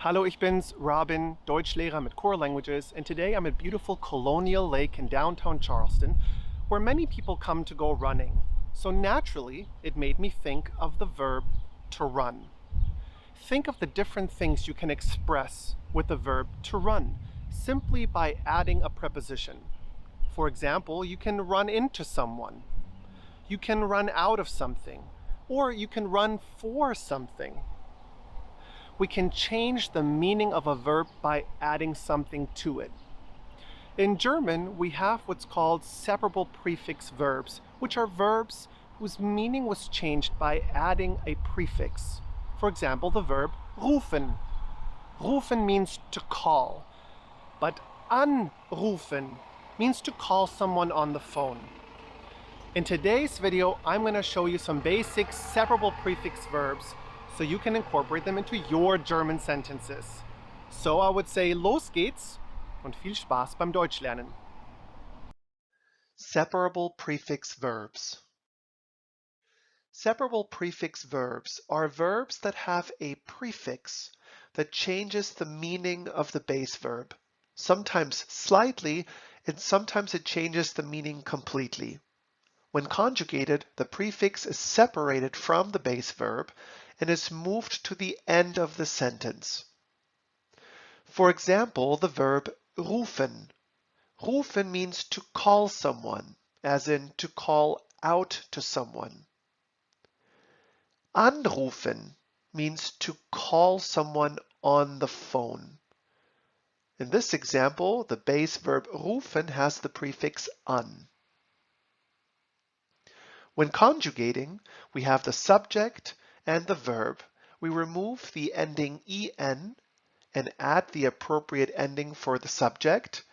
Hallo, ich bin's, Robin, Deutschlehrer mit Core Languages, and today I'm at beautiful Colonial Lake in downtown Charleston, where many people come to go running. So naturally, it made me think of the verb to run. Think of the different things you can express with the verb to run, simply by adding a preposition. For example, you can run into someone, you can run out of something, or you can run for something. We can change the meaning of a verb by adding something to it. In German, we have what's called separable prefix verbs, which are verbs whose meaning was changed by adding a prefix. For example, the verb rufen. Rufen means to call, but anrufen means to call someone on the phone. In today's video, I'm going to show you some basic separable prefix verbs so you can incorporate them into your German sentences. So I would say, los geht's und viel Spaß beim Deutschlernen. Separable prefix verbs. Separable prefix verbs are verbs that have a prefix that changes the meaning of the base verb, sometimes slightly, and sometimes it changes the meaning completely. When conjugated, the prefix is separated from the base verb and is moved to the end of the sentence. For example, the verb rufen. Rufen means to call someone, as in to call out to someone. Anrufen means to call someone on the phone. In this example, the base verb rufen has the prefix an. When conjugating, we have the subject and the verb. We remove the ending en and add the appropriate ending for the subject,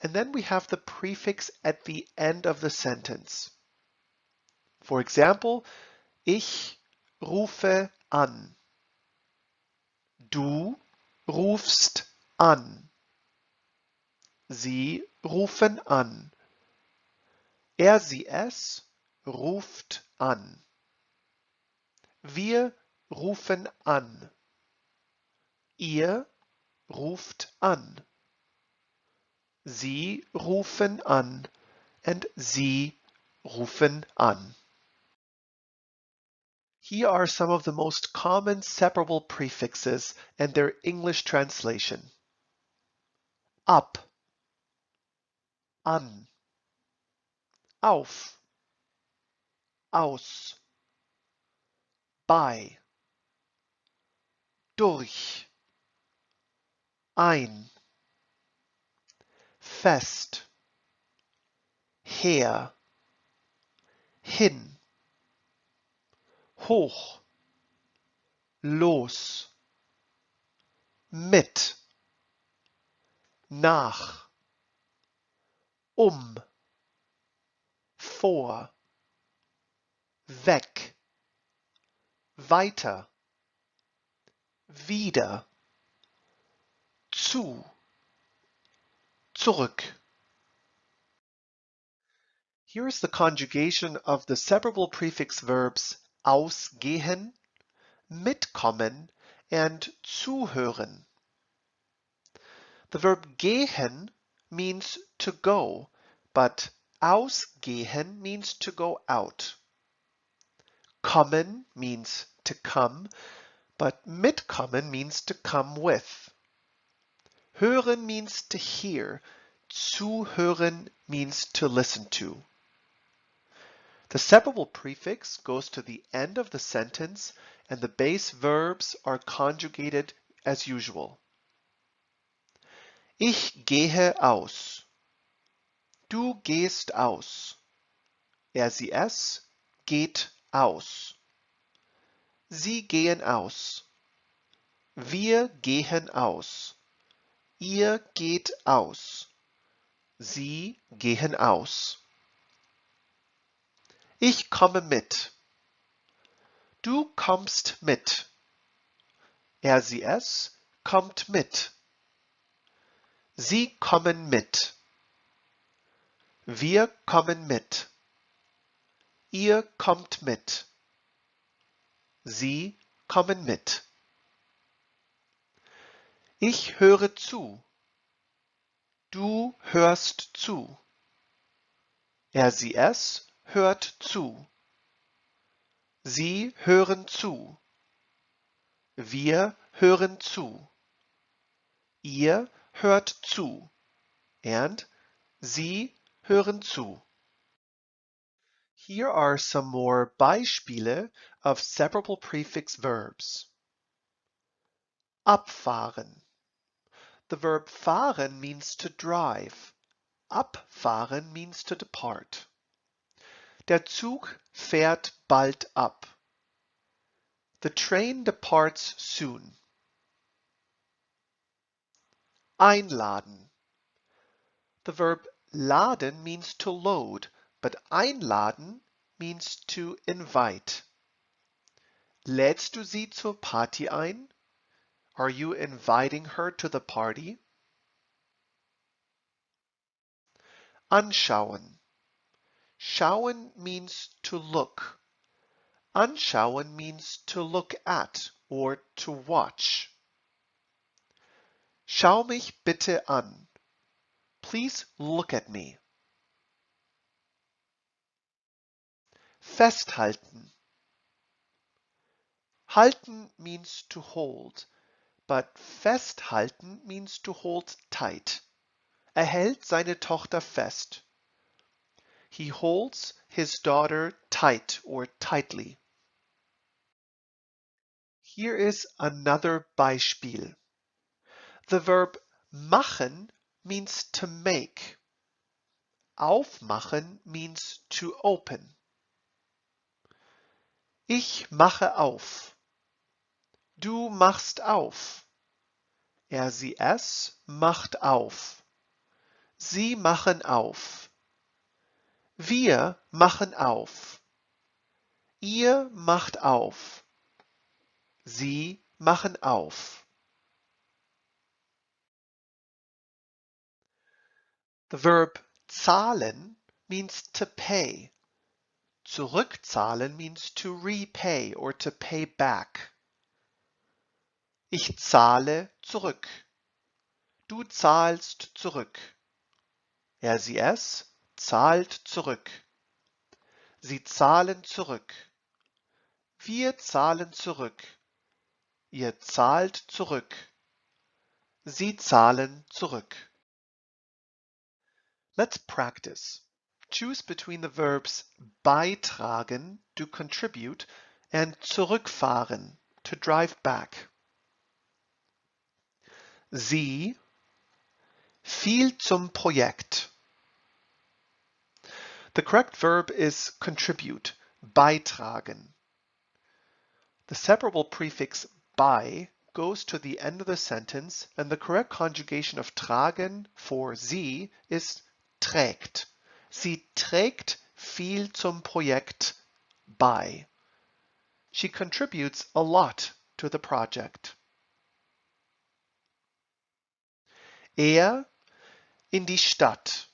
and then we have the prefix at the end of the sentence. For example, ich rufe an. Du rufst an. Sie rufen an. Er, sie, es ruft an. Wir rufen an. Ihr ruft an. Sie rufen an, and sie rufen an. Here are some of the most common separable prefixes and their English translation. Ab, an, auf, aus, bei, durch, ein, fest, her, hin, hoch, los, mit, nach, vor, weg, weiter, wieder, zu, zurück. Here is the conjugation of the separable prefix verbs ausgehen, mitkommen, and zuhören. The verb gehen means to go, but ausgehen means to go out. Kommen means to come, but mitkommen means to come with. Hören means to hear. Zuhören means to listen to. The separable prefix goes to the end of the sentence and the base verbs are conjugated as usual. Ich gehe aus. Du gehst aus. Er, sie, es geht aus. Sie gehen aus. Wir gehen aus. Ihr geht aus. Sie gehen aus. Ich komme mit. Du kommst mit. Er, sie, es kommt mit. Sie kommen mit. Wir kommen mit. Ihr kommt mit. Sie kommen mit. Ich höre zu. Du hörst zu. Er, sie, es hört zu. Sie hören zu. Wir hören zu. Ihr hört zu. And Sie hören zu. Here are some more Beispiele of separable prefix verbs. Abfahren. The verb fahren means to drive. Abfahren means to depart. Der Zug fährt bald ab. The train departs soon. Einladen. The verb laden means to load, but einladen means to invite. Lädst du sie zur Party ein? Are you inviting her to the party? Anschauen. Schauen means to look. Anschauen means to look at or to watch. Schau mich bitte an. Please look at me. Festhalten. Halten means to hold, but festhalten means to hold tight. Er hält seine Tochter fest. He holds his daughter tight or tightly. Here is another Beispiel. The verb machen means to make. Aufmachen means to open. Ich mache auf. Du machst auf. Er, sie, es macht auf. Sie machen auf. Wir machen auf. Ihr macht auf. Sie machen auf. The verb zahlen means to pay. Zurückzahlen means to repay or to pay back. Ich zahle zurück. Du zahlst zurück. Er, sie, es zahlt zurück. Sie zahlen zurück. Wir zahlen zurück. Ihr zahlt zurück. Sie zahlen zurück. Let's practice. Choose between the verbs beitragen, to contribute, and zurückfahren, to drive back. Sie viel zum Projekt. The correct verb is contribute, beitragen. The separable prefix bei goes to the end of the sentence, and the correct conjugation of tragen for sie is trägt. Sie trägt viel zum Projekt bei. She contributes a lot to the project. Er in die Stadt.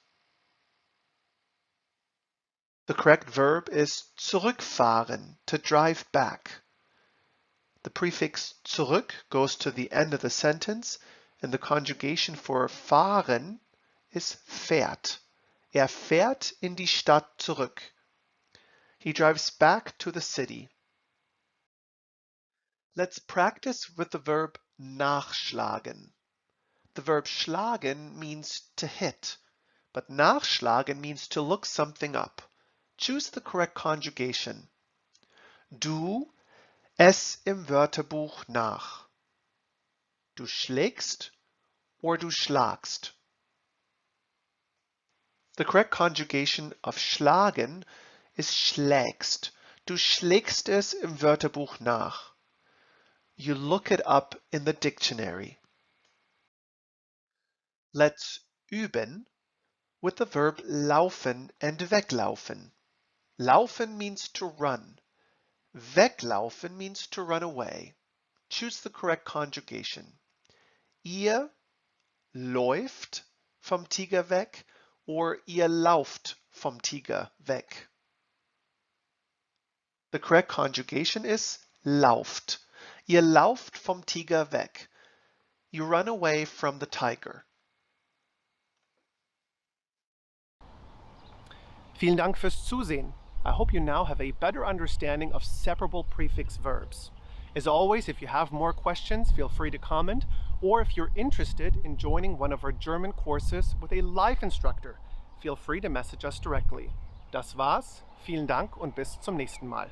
The correct verb is zurückfahren, to drive back. The prefix zurück goes to the end of the sentence, and the conjugation for fahren is fährt. Er fährt in die Stadt zurück. He drives back to the city. Let's practice with the verb nachschlagen. The verb schlagen means to hit, but nachschlagen means to look something up. Choose the correct conjugation. Du es im Wörterbuch nach. Du schlägst or du schlagst. The correct conjugation of schlagen is schlägst. Du schlägst es im Wörterbuch nach. You look it up in the dictionary. Let's üben with the verb laufen and weglaufen. Laufen means to run. Weglaufen means to run away. Choose the correct conjugation. Ihr läuft vom Tiger weg or ihr lauft vom Tiger weg. The correct conjugation is lauft. Ihr lauft vom Tiger weg. You run away from the tiger. Vielen Dank fürs Zusehen. I hope you now have a better understanding of separable prefix verbs. As always, if you have more questions, feel free to comment, or if you're interested in joining one of our German courses with a live instructor, feel free to message us directly. Das war's, vielen Dank und bis zum nächsten Mal.